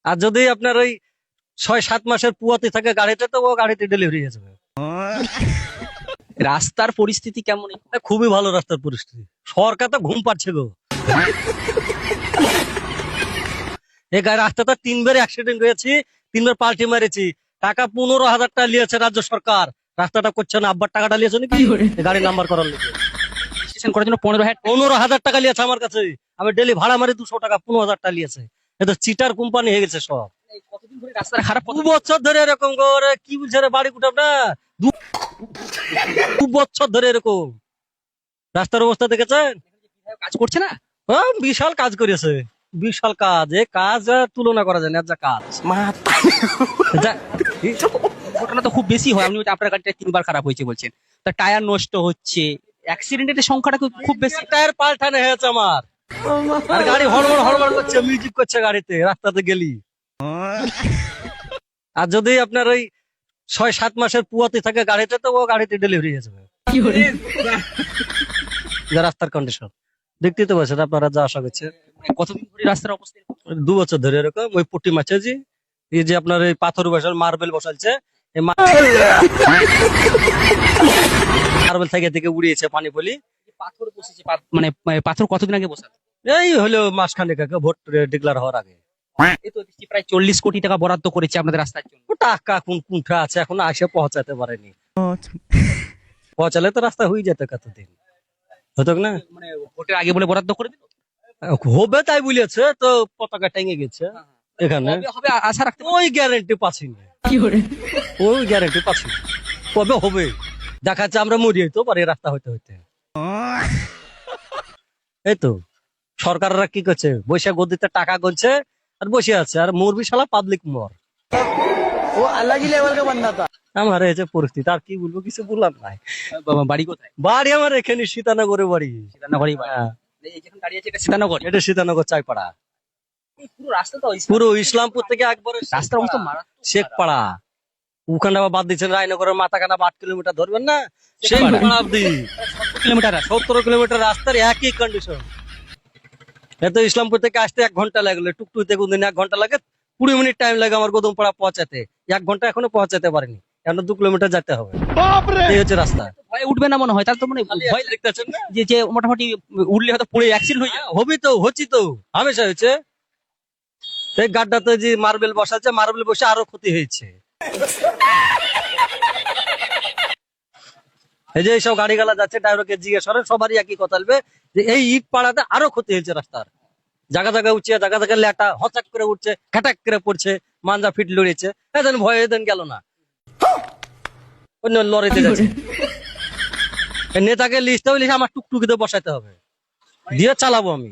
আর যদি আপনার ওই 6-7 মাসের পুয়াতি থাকে গাড়িতে, তো ও গাড়িতে ডেলিভারি হয়ে যাবে। রাস্তার পরিস্থিতি কেমন? খুবই ভালো রাস্তার পরিস্থিতি, সরকার তো ঘুম পাচ্ছে গো। এই রাস্তাটা 3বার অ্যাক্সিডেন্ট হয়েছি, 3বার পাল্টি মারেছি, টাকা 15,000 টাকা নিয়েছে রাজ্য সরকার। রাস্তাটা করছে না, আব্বার টাকাটা নিয়েছে নাকি গাড়ি নাম্বার করার লিখে? রেজিস্ট্রেশন করার জন্য 15,000 15,000 টাকা নিয়েছে আমার কাছে। আমি ডেলি ভাড়া মারি 200 টাকা, 15,000 টাকা নিয়েছে। এটা চিটার কোম্পানি হয়ে গেছে সব। কতদিন ধরে রাস্তাটা খারাপ? 2 বছর ধরে এরকম করে কি বলছে রে বাড়ি কুটাব না, 2 বছর ধরে এরকম রাস্তার অবস্থা দেখেছেন? কাজ করছে না? বিশাল কাজ করেছে, বিশাল কাজ। এ কাজ তুলনা করা যায় না, যা কাজ। ঘটনা তো খুব বেশি হয়। আপনি আপনার গাড়িটা 3বার খারাপ হয়েছে বলছেন, তা টায়ার নষ্ট হচ্ছে, অ্যাক্সিডেন্টের সংখ্যাটা খুব বেশি। টায়ার পাল্টানো হয়েছে আমার, আর গাড়ি হড়বড় হড়বড় করছে, মিউজিক করছে গাড়িতে, রাস্তাতে গেলি। আর যদি আপনার ওই 6-7 মাসের পুয়াতি থাকে গাড়িতে, তো ও গাড়িতে ডেলিভারি হয়ে যাবে। রাস্তার কন্ডিশন দেখতেই তো পাচ্ছেন আপনারা, যা আশা করছে। কতদিন ধরে রাস্তার অবস্থা? 2 বছর ধরে এরকম। ওই পুটি মাছেছি, এই যে আপনার এই পাথর বসাল, মার্বেল বসালছে, মার্বেল থেকে উড়িয়েছে পানি পলি। পাথর বসেছে, মানে পাথর কতদিন আগে বসাল? এই হলো মাসখানেক আগে, ভোট ডিক্লার হওয়ার আগে। এই তো দেখছি প্রায় 40 কোটি টাকা বরাদ্দ করেছে আপনাদের রাস্তার জন্য। ও টাকা কোন কুণ্ঠা আছে, এখন আসে পৌঁছাতে পারেনি। পৌঁছালে তো রাস্তা হয়ে যেত কতদিন, হতো না? মানে ভোটের আগে বলে বরাদ্দ করে দিল। হবে তাই বলেছে, তো পতাকা টেঙে গেছে এখানে। হবে আশা রাখতে। ওই গ্যারেন্টি পাচ্ছি না, ওই গ্যারেন্টি পাচ্ছি না কবে হবে। দেখাচ্ছে আমরা মরিয়ে তো পারি রাস্তা হইতে হইতে। এই তো সরকাররা কি করছে, বৈশাখ গদিতে টাকা গুনছে আর বসে আছে, আর মরবি শালা পাবলিক মর। वो अलग ही लेवल का बंदा था। আমার এই যে পরিস্থিতি, আর কি বলবো, কিছু বললাম নাই। বাড়ি কোথায়? বাড়ি আমার এখানে সীতানগরে বাড়ি। সীতানগরই বাড়ি। হ্যাঁ, এই যেখানে দাঁড়িয়ে আছে এটা সীতানগর। এটা সীতানগর চাইপাড়া। এই পুরো রাস্তা তো পুরো ইসলামপুর থেকে একবারে রাস্তার অবস্থা মারাত্মক। শেখপাড়া, ওখানে আবার বাদ দিচ্ছেন রায়নগরের মাথাখানা 8 কিলোমিটার ধরবেন না, সেই শেখপাড়া। পাড়া অব্দি 70 কিলোমিটার। 70 কিলোমিটার রাস্তার একই কন্ডিশন। এত ইসলামপুর থেকে আসতে 1 ঘন্টা লাগলো, টুকটুক থেকে কোনদিন 1 ঘন্টা লাগে, 20 মিনিট টাইম লাগে আমার গোদমপাড়া পৌঁছাতে। 1 ঘন্টা এখনো পৌঁছাতে পারিনি, এখন 2 কিলোমিটার যেতে হবে। এই হচ্ছে রাস্তা। ভয় উঠবে না মনে হয়? তার তো মানে ভয় দেখতেছেন না যে মোটামুটি উঠলে হয়তো পড়ে অ্যাক্সিডেন্ট হয়ে যাবে। হবি তো, হচ্ছি তো, হামেশা হয়েছে। এই গাড্ডাতে যে মার্বেল বসাচ্ছে, মার্বেল বসে আরো ক্ষতি হয়েছে। এই যে এইসব গাড়ি গালা যাচ্ছে, ড্রাইভারকে জিজ্ঞেস করেন, সবারই একই কথা বলবে যে এই ইট পাড়াতে আরো ক্ষতি হয়েছে রাস্তার। জায়গা জায়গা উঠছে, জায়গা জায়গা লেটা হচাক করে উঠছে, খাটাক করে পড়ছে, মাঞ্জা ফিট লড়েছে। এদিন ভয়, এদিন গেল না, অন্য লড়াইতে যাচ্ছে। নেতাকে লিস্ট হবে, আমার টুকটুকিতে বসাইতে হবে, দিয়ে চালাবো আমি।